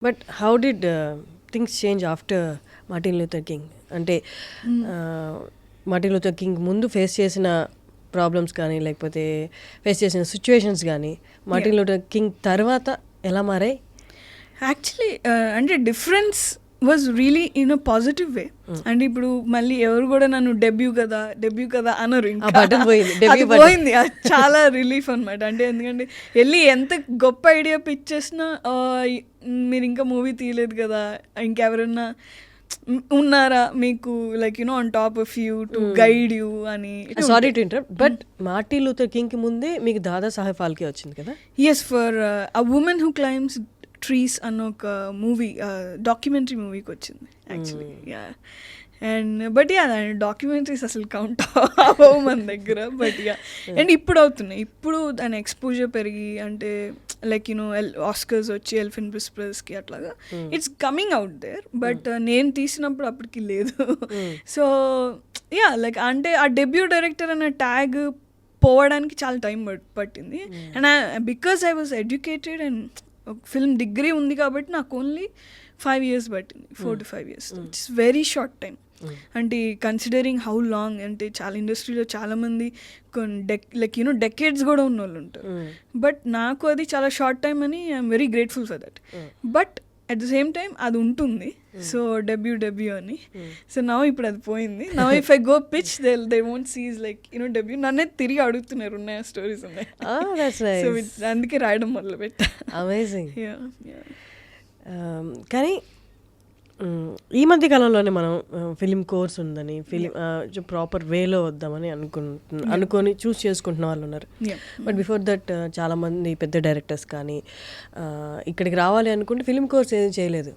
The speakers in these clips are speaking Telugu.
But how did things change after Martin Luther king? అంటే మార్టిన్ లూథర్ కింగ్ ముందు ఫేస్ చేసిన ప్రాబ్లమ్స్ కానీ లేకపోతే ఫేస్ చేసిన సిచ్యువేషన్స్ కానీ మార్టిన్ లూథర్ కింగ్ తర్వాత ఎలా మారాయి? యాక్చువల్లీ అంటే difference was really in a positive way. అంటే ఇప్పుడు మళ్ళీ ఎవరు కూడా నన్ను డెబ్యూ కదా అనరు, ఇంకా పోయింది. అది చాలా రిలీఫ్ అనమాట. అంటే ఎందుకంటే వెళ్ళి ఎంత గొప్ప ఐడియా పిచ్ చేసినా మీరు ఇంకా మూవీ తీయలేదు కదా, ఇంకెవరన్నా ఉన్నారా మీకు like you know on top of you to guide you అని. Sorry to interrupt, but Martin Luther King కి ముందే మీకు దాదా సాహెబ్ ఫాల్కే వచ్చింది కదా? Yes, for a woman who climbs trees అన్న ఒక మూవీ, డాక్యుమెంటరీ మూవీకి వచ్చింది actually. Yeah, and but yeah documentaries అసలు కౌంట్ అవ్వవు మన దగ్గర. బట్ యా, అండ్ ఇప్పుడు అవుతున్నాయి. ఇప్పుడు దాని ఎక్స్పోజర్ పెరిగి అంటే లైక్ యూనో ఆస్కర్స్ వచ్చి ఎలిఫెంట్ విస్పరర్స్కి అట్లాగా it's coming out there. But నేను తీసినప్పుడు అప్పటికి లేదు. సో యా, లైక్ అంటే ఆ డెబ్యూ డైరెక్టర్ అనే ట్యాగ్ పోవడానికి చాలా టైం పట్టింది. And because I was educated and film degree ఉంది కాబట్టి నాకు ఓన్లీ 5 years పట్టింది, 4 to 5 years. It's very short time. అంటే కన్సిడరింగ్ హౌ లాంగ్, అంటే చాలా ఇండస్ట్రీలో చాలామంది లైక్ యూనో డెకేడ్స్ కూడా ఉన్న వాళ్ళు ఉంటారు. బట్ నాకు అది చాలా షార్ట్ టైం అని I'm very grateful for that. But at the same time అది ఉంటుంది. సో డెబ్యూ అని. సో నవ్ ఇప్పుడు అది పోయింది. Now if I go pitch they won't seize like you know debut. నన్నే తిరిగి అడుగుతున్నారు ఉన్నాయా స్టోరీస్ ఉన్నాయి. సో అందుకే రాయడం మొదలు పెట్టా. అమేజింగ్. కానీ ఈ మధ్య కాలంలోనే మనం ఫిలిం కోర్స్ ఉందని, ఫిలిం ప్రాపర్ వేలో వద్దామని అనుకొని చూస్ చేసుకుంటున్న వాళ్ళు ఉన్నారు. బట్ బిఫోర్ దట్ చాలామంది పెద్ద డైరెక్టర్స్ కానీ ఇక్కడికి రావాలి అనుకుంటే ఫిలిం కోర్స్ ఏది చేయలేదు.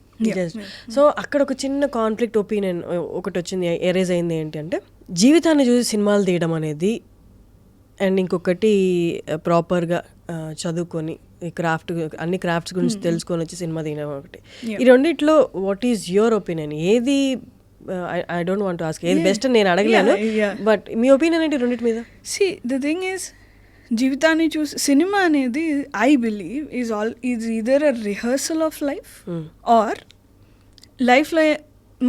సో అక్కడ ఒక చిన్న కాన్ఫ్లిక్ట్ ఒపీనియన్ ఒకటి వచ్చింది, ఎరేజ్ అయింది. ఏంటి అంటే జీవితాన్ని చూసి సినిమాలు తీయడం అనేది, అండ్ ఇంకొకటి ప్రాపర్గా చదువుకొని క్రాఫ్ట్, అన్ని క్రాఫ్ట్స్ గురించి తెలుసుకొని వచ్చి సినిమా తీయడం ఒకటి. ఈ రెండిట్లో వాట్ ఈజ్ యువర్ ఒపీనియన్? ఏది, I don't want to ask ఏది బెస్ట్ అని నేను అడగలేను, బట్ మీ ఒపీనియన్ ఏంటి రెండింటి మీద? సి ద థింగ్ ఈజ్, జీవితాన్ని చూసి సినిమా అనేది I believe is either a rehearsal of life or లైఫ్లో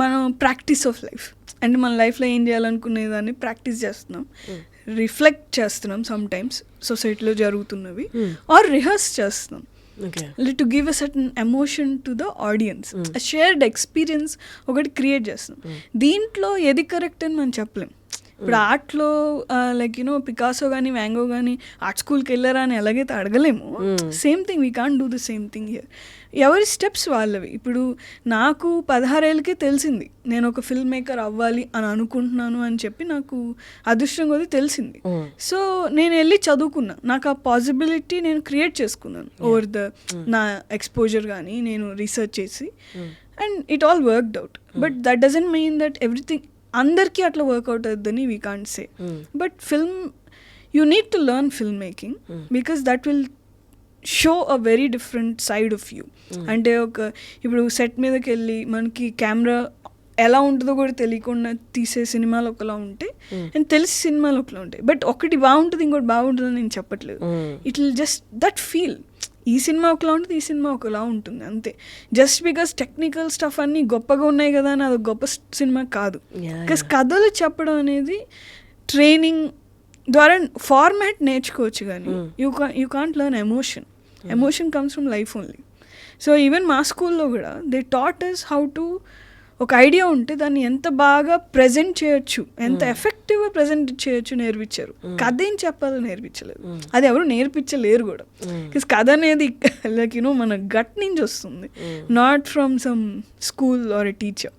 మనం ప్రాక్టీస్ ఆఫ్ లైఫ్. అంటే మన లైఫ్లో ఏం చేయాలనుకునేదాన్ని ప్రాక్టీస్ చేస్తున్నాం, రిఫ్లెక్ట్ చేస్తున్నాం సమ్ టైమ్స్ సొసైటీలో జరుగుతున్నవి, ఆర్ రిహర్స్ చేస్తున్నాం to give a certain emotion to the audience. Shared experience ఒకటి క్రియేట్ చేస్తున్నాం. దీంట్లో ఏది కరెక్ట్ అని మనం చెప్పలేం. ఇప్పుడు ఆర్ట్లో లైక్ యూనో పికాసో కానీ వ్యాంగో కానీ ఆర్ట్ స్కూల్కి వెళ్ళారా అని ఎలాగైతే అడగలేము, same thing we can't do the same thing here. ఎవరి స్టెప్స్ వాళ్ళవి. ఇప్పుడు నాకు 16 ఏళ్ళకే తెలిసింది నేను ఒక ఫిల్మ్ మేకర్ అవ్వాలి అని అనుకుంటున్నాను అని చెప్పి నాకు అదృష్టం కొద్ది తెలిసింది. సో నేను వెళ్ళి చదువుకున్నా, నాకు ఆ పాసిబిలిటీ నేను క్రియేట్ చేసుకున్నాను ఓవర్ ద నా ఎక్స్పోజర్ కానీ నేను రీసెర్చ్ చేసి, and it all worked out. But that doesn't mean that everything అందరికీ అట్లా వర్కౌట్ అవుతుందని we can't say. But film you need to learn film making because that will show a very different side of you. అంటే ఇప్పుడు సెట్ మీదకి వెళ్ళి మనకి కెమెరా ఎలా ఉంటుందో కూడా తెలియకుండా తీసే సినిమాలు ఒకలా ఉంటాయి, అండ్ తెలిసి సినిమాలు ఒకలా ఉంటాయి. బట్ ఒకటి బాగుంటుంది ఇంకోటి బాగుంటుందని నేను చెప్పట్లేదు. It will just that feel, ఈ సినిమా ఒకలా ఉంటుంది, ఈ సినిమా ఒకలా ఉంటుంది అంతే. జస్ట్ బికాస్ టెక్నికల్ స్టఫ్ అన్నీ గొప్పగా ఉన్నాయి కదా అని అది గొప్ప సినిమా కాదు. బికాస్ కథలు చెప్పడం అనేది ట్రైనింగ్ ద్వారా ఫార్మాట్ నేర్చుకోవచ్చు, కానీ you can't learn emotion. Emotion comes from life only. So even మా స్కూల్లో కూడా they taught us how to, ఒక ఐడియా ఉంటే దాన్ని ఎంత బాగా ప్రజెంట్ చేయొచ్చు, ఎంత ఎఫెక్టివ్గా ప్రజెంట్ చేయొచ్చు నేర్పించారు. కథ ఏం చెప్పాలో నేర్పించలేదు, అది ఎవరు నేర్పించలేరు కూడా. బికాస్ కథ అనేది లైక్ యూనో మన గట్ నుంచి వస్తుంది, not from some school or a teacher.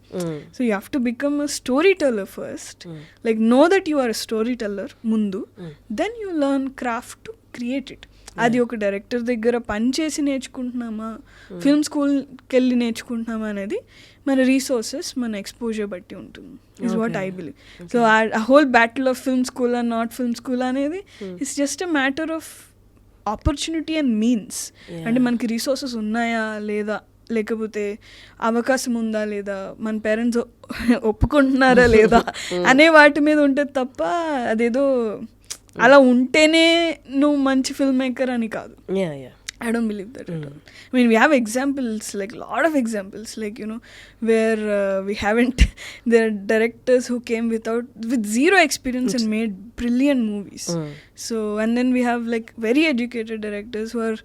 So you have to become a story teller first, like know that you are a story teller ముందు, then you learn craft to create it. అది ఒక డైరెక్టర్ దగ్గర పని చేసి నేర్చుకుంటున్నామా, ఫిల్మ్ స్కూల్కి వెళ్ళి నేర్చుకుంటున్నామా అనేది మన రీసోర్సెస్, మన ఎక్స్పోజర్ బట్టి ఉంటుంది, is what I believe. So ఆ whole battle of film school and not film school అనేది it's just a matter of opportunity and means. అంటే మనకి రీసోర్సెస్ ఉన్నాయా లేదా, లేకపోతే అవకాశం ఉందా లేదా, మన పేరెంట్స్ ఒప్పుకుంటున్నారా లేదా అనే వాటి మీద ఉంటుంది తప్ప అదేదో అలా ఉంటేనే నువ్వు మంచి ఫిల్మ్ మేకర్ అని కాదు. I don't believe that at all. I mean, we have examples, like a lot of examples, like, you know, where we haven't, there are directors who came with zero experience and made brilliant movies. So, and then we have like very educated directors who are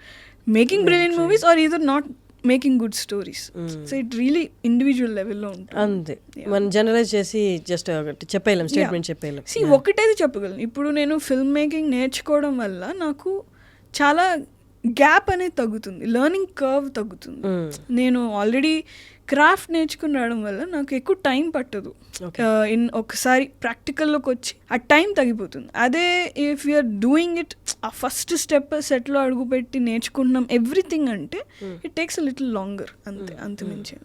making brilliant movies or either not making good stories. So it really individual level lo ఉంటుంది. అంతే మనం జనరలైజ్ చేసి జస్ట్ చెప్పేయలేం, స్టేట్మెంట్ చెప్పేయలేం. See, ఒకటేది చెప్పగలను, ఇప్పుడు నేను ఫిల్మ్ మేకింగ్ నేర్చుకోవడం వల్ల నాకు చాలా గ్యాప్ అనేది తగ్గుతుంది, లెర్నింగ్ కర్వ్ తగ్గుతుంది. నేను ఆల్రెడీ క్రాఫ్ట్ నేర్చుకుని రావడం వల్ల నాకు ఎక్కువ టైం పట్టదు. ఒకసారి ప్రాక్టికల్లోకి వచ్చి ఆ టైం తగ్గిపోతుంది. అదే ఇఫ్ యూఆర్ డూయింగ్ ఇట్, ఆ ఫస్ట్ స్టెప్ సెట్లో అడుగుపెట్టి నేర్చుకుంటున్నాం ఎవ్రీథింగ్ అంటే it takes a little longer, అంతే, అంతమించి.